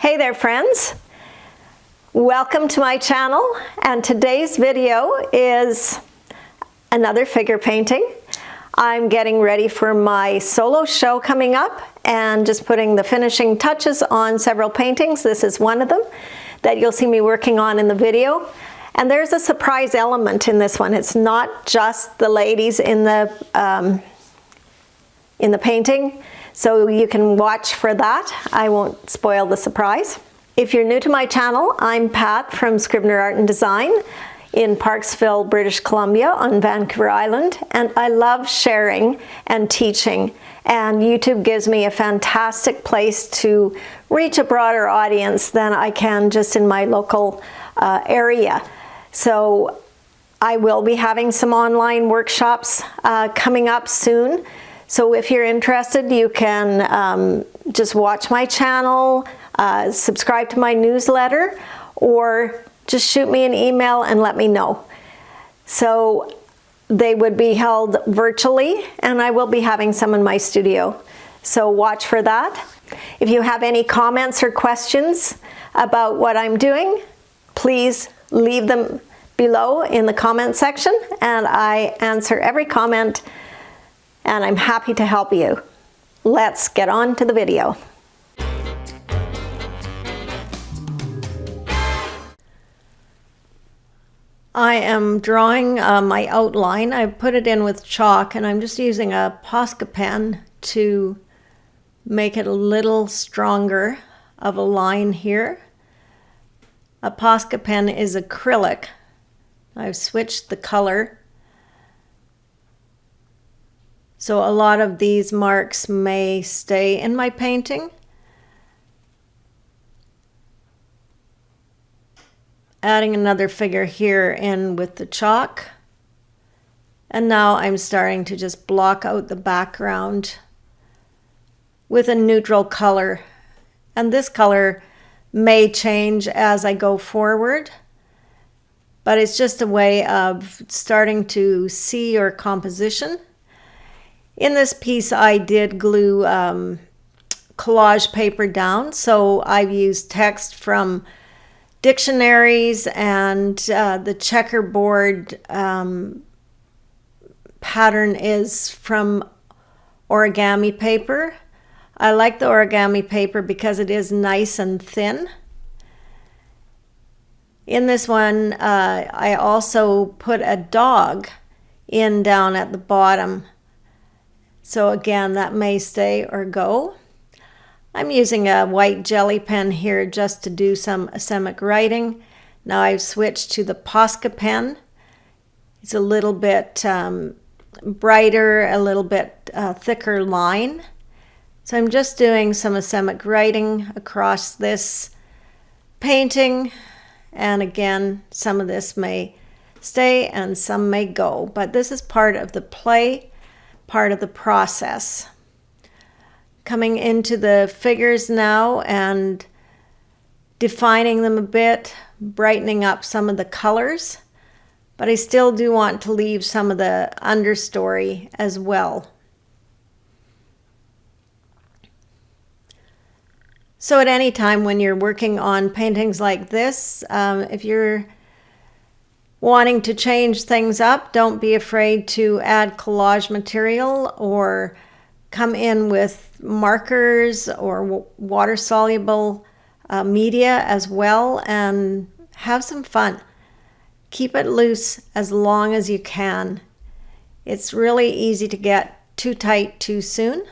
Hey there friends, welcome to my channel, and today's video is another figure painting. I'm getting ready for my solo show coming up and just putting the finishing touches on several paintings. This is one of them that you'll see me working on in the video. And there's a surprise element in this one. It's not just the ladies in the painting, so you can watch for that. I won't spoil the surprise. If you're new to my channel, I'm Pat from Scrivener Art and Design in Parksville, British Columbia on Vancouver Island, and I love sharing and teaching, and YouTube gives me a fantastic place to reach a broader audience than I can just in my local area. So I will be having some online workshops coming up soon. So if you're interested, you can just watch my channel, subscribe to my newsletter, or just shoot me an email and let me know. So they would be held virtually, and I will be having some in my studio. So watch for that. If you have any comments or questions about what I'm doing, please leave them below in the comment section, and I answer every comment, and I'm happy to help you. Let's get on to the video. I am drawing my outline. I put it in with chalk, and I'm just using a Posca pen to make it a little stronger of a line here. A Posca pen is acrylic. I've switched the color, so a lot of these marks may stay in my painting. Adding another figure here in with the chalk, and now I'm starting to just block out the background with a neutral color, and this color may change as I go forward, but it's just a way of starting to see your composition. In this piece I did glue collage paper down, so I've used text from dictionaries, and the checkerboard pattern is from origami paper. I like the origami paper because it is nice and thin. In this one, I also put a dog in down at the bottom. So again, that may stay or go. I'm using a white jelly pen here just to do some asemic writing. Now I've switched to the Posca pen. It's a little bit brighter, a little bit thicker line. So I'm just doing some asemic writing across this painting. And again, some of this may stay and some may go, but this is part of the play, part of the process. Coming into the figures now and defining them a bit, brightening up some of the colors, but I still do want to leave some of the understory as well. So at any time when you're working on paintings like this, if you're wanting to change things up, don't be afraid to add collage material or come in with markers or water-soluble media as well, and have some fun. Keep it loose as long as you can. It's really easy to get too tight too soon.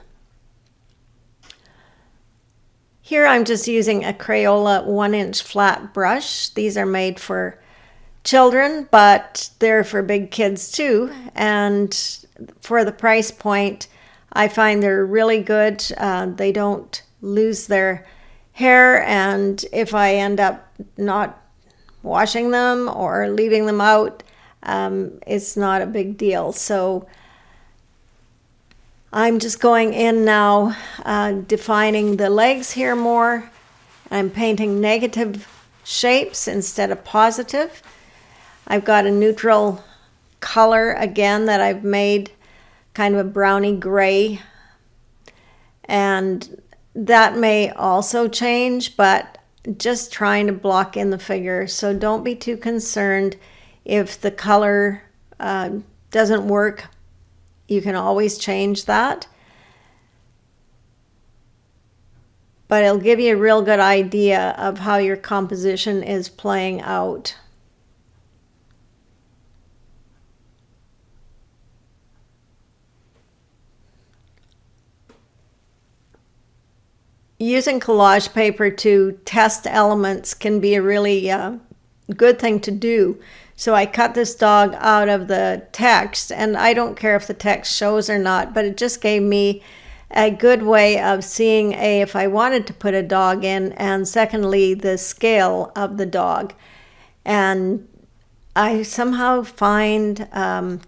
Here I'm just using a Crayola 1-inch flat brush. These are made for children, but they're for big kids too, and for the price point, I find they're really good. They don't lose their hair, and if I end up not washing them or leaving them out, it's not a big deal. So I'm just going in now, defining the legs here more. I'm painting negative shapes instead of positive. I've got a neutral color again that I've made kind of a browny gray, and that may also change, but just trying to block in the figure. So don't be too concerned if the color doesn't work. You can always change that. But it'll give you a real good idea of how your composition is playing out. Using collage paper to test elements can be a really good thing to do. So I cut this dog out of the text, and I don't care if the text shows or not, but it just gave me a good way of seeing if I wanted to put a dog in, and secondly, the scale of the dog. And I somehow find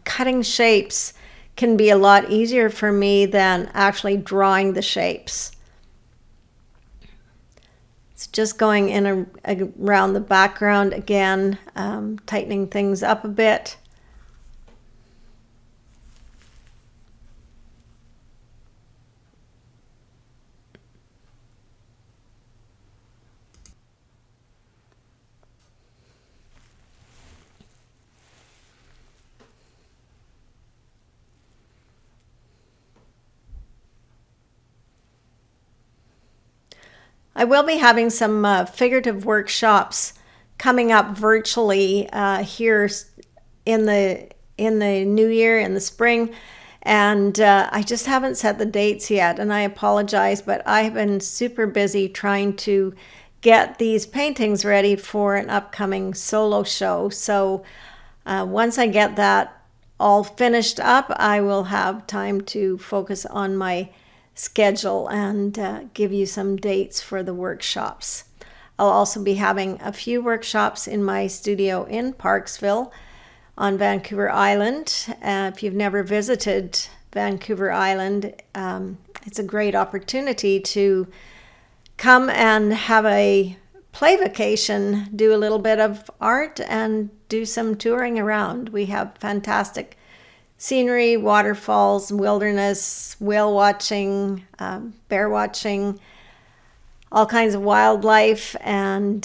cutting shapes can be a lot easier for me than actually drawing the shapes. It's just going in around the background again, tightening things up a bit. I will be having some figurative workshops coming up virtually here in the new year, in the spring, and I just haven't set the dates yet, and I apologize, but I have been super busy trying to get these paintings ready for an upcoming solo show. So once I get that all finished up, I will have time to focus on my schedule and give you some dates for the workshops. I'll also be having a few workshops in my studio in Parksville on Vancouver Island. If you've never visited Vancouver Island, it's a great opportunity to come and have a play vacation, do a little bit of art, and do some touring around. We have fantastic scenery, waterfalls, wilderness, whale watching, bear watching, all kinds of wildlife, and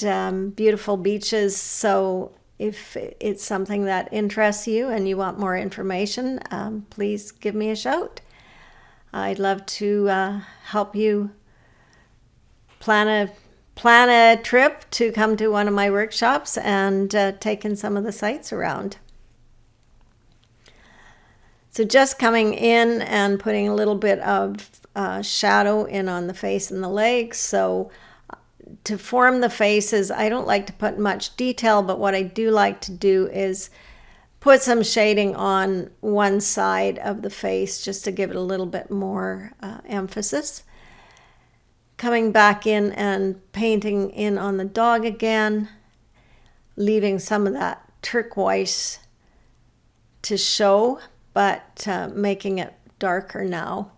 beautiful beaches. So if it's something that interests you and you want more information, please give me a shout. I'd love to help you plan a trip to come to one of my workshops and take in some of the sights around. So just coming in and putting a little bit of shadow in on the face and the legs. So to form the faces, I don't like to put much detail, but what I do like to do is put some shading on one side of the face just to give it a little bit more emphasis. Coming back in and painting in on the dog again, leaving some of that turquoise to show, but making it darker now.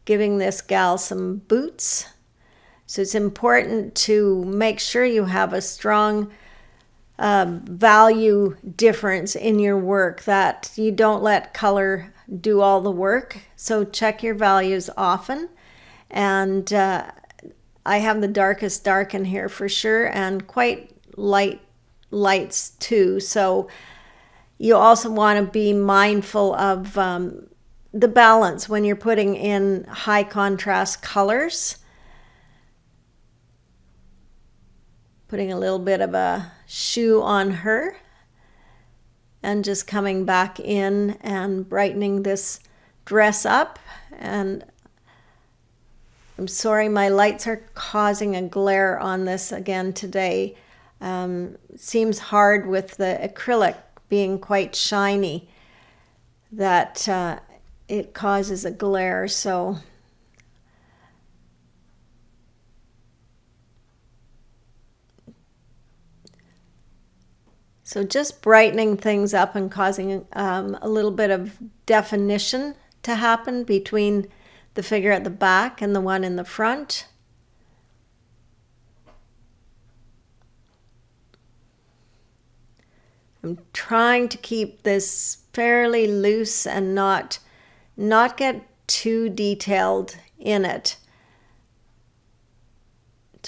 Giving this gal some boots. So it's important to make sure you have a strong value difference in your work, that you don't let color do all the work. So check your values often. And I have the darkest dark in here for sure, and quite light lights too. So you also want to be mindful of the balance when you're putting in high contrast colors. Putting a little bit of a shoe on her and just coming back in and brightening this dress up. And I'm sorry, my lights are causing a glare on this again today. Seems hard with the acrylic being quite shiny that it causes a glare. So just brightening things up and causing a little bit of definition to happen between the figure at the back and the one in the front. I'm trying to keep this fairly loose and not get too detailed in it.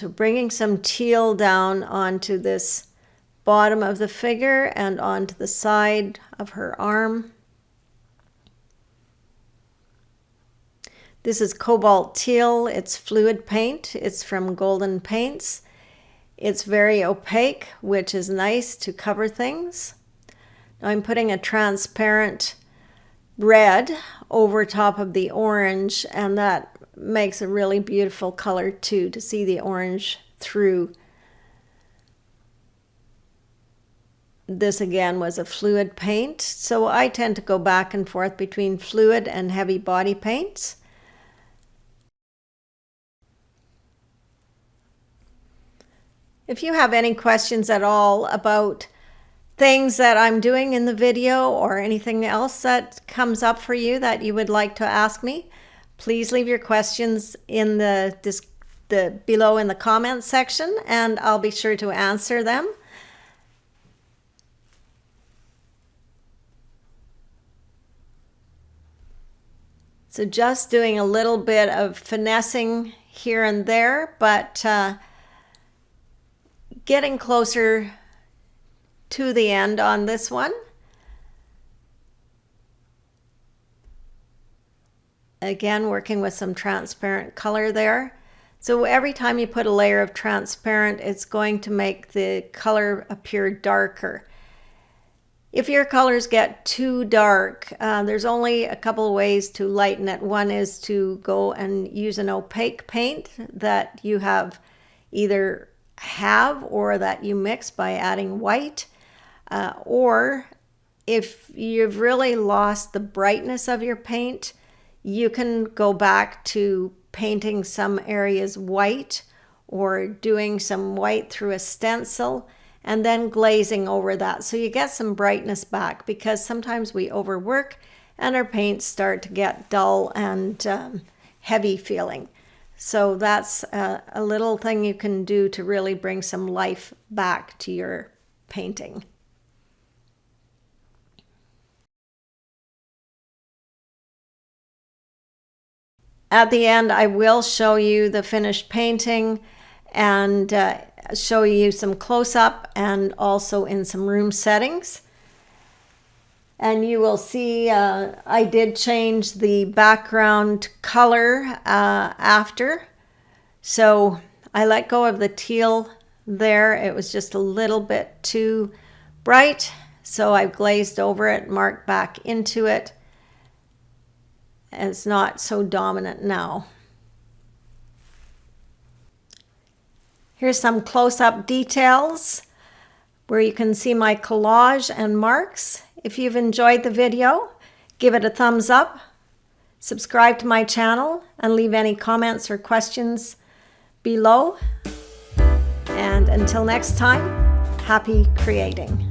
So bringing some teal down onto this bottom of the figure and onto the side of her arm. This is cobalt teal. It's fluid paint. It's from Golden Paints. It's very opaque, which is nice to cover things. Now I'm putting a transparent red over top of the orange, and that makes a really beautiful color too, to see the orange through. This again was a fluid paint, so I tend to go back and forth between fluid and heavy body paints. If you have any questions at all about things that I'm doing in the video or anything else that comes up for you that you would like to ask me, please leave your questions in below in the comments section, and I'll be sure to answer them. So just doing a little bit of finessing here and there, but getting closer to the end on this one. Again, working with some transparent color there. So every time you put a layer of transparent, it's going to make the color appear darker. If your colors get too dark, there's only a couple of ways to lighten it. One is to go and use an opaque paint that you either have or that you mix by adding white. Or if you've really lost the brightness of your paint, you can go back to painting some areas white or doing some white through a stencil and then glazing over that. So you get some brightness back, because sometimes we overwork and our paints start to get dull and heavy feeling. So that's a little thing you can do to really bring some life back to your painting. At the end, I will show you the finished painting and show you some close-up and also in some room settings. And you will see I did change the background color after. So I let go of the teal there. It was just a little bit too bright. So I glazed over it, marked back into it. And it's not so dominant now. Here's some close-up details where you can see my collage and marks. If you've enjoyed the video, give it a thumbs up, subscribe to my channel, and leave any comments or questions below. And until next time, happy creating.